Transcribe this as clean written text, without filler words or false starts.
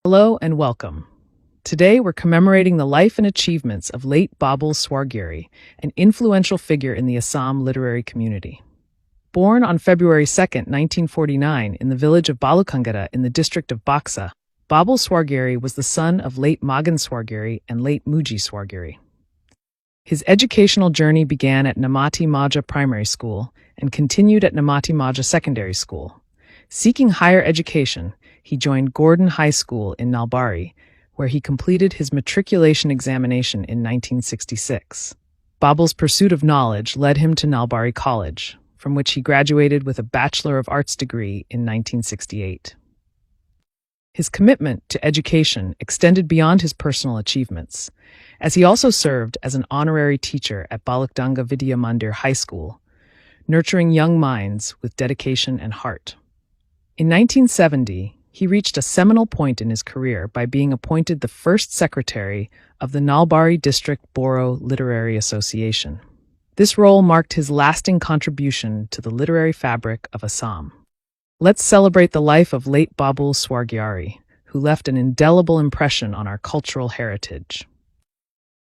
Hello and welcome. Today we're commemorating the life and achievements of late Babul Swargiary, an influential figure in the Assam literary community. Born on February 2, 1949, in the village of Balukangada in the district of Baksha, Babul Swargiary was the son of late Magan Swargiary and late Muji Swargiary. His educational journey began at Namati Maja Primary School and continued at Namati Maja Secondary School. Seeking higher education, he joined Gordon High School in Nalbari, where he completed his matriculation examination in 1966. Babul's pursuit of knowledge led him to Nalbari College, from which he graduated with a Bachelor of Arts degree in 1968. His commitment to education extended beyond his personal achievements, as he also served as an honorary teacher at Balukdanga Vidya Mandir High School, nurturing young minds with dedication and heart. In 1970, he reached a seminal point in his career by being appointed the first secretary of the Nalbari District Boro Literary Association. This role marked his lasting contribution to the literary fabric of Assam. Let's celebrate the life of late Babul Swargiary, who left an indelible impression on our cultural heritage.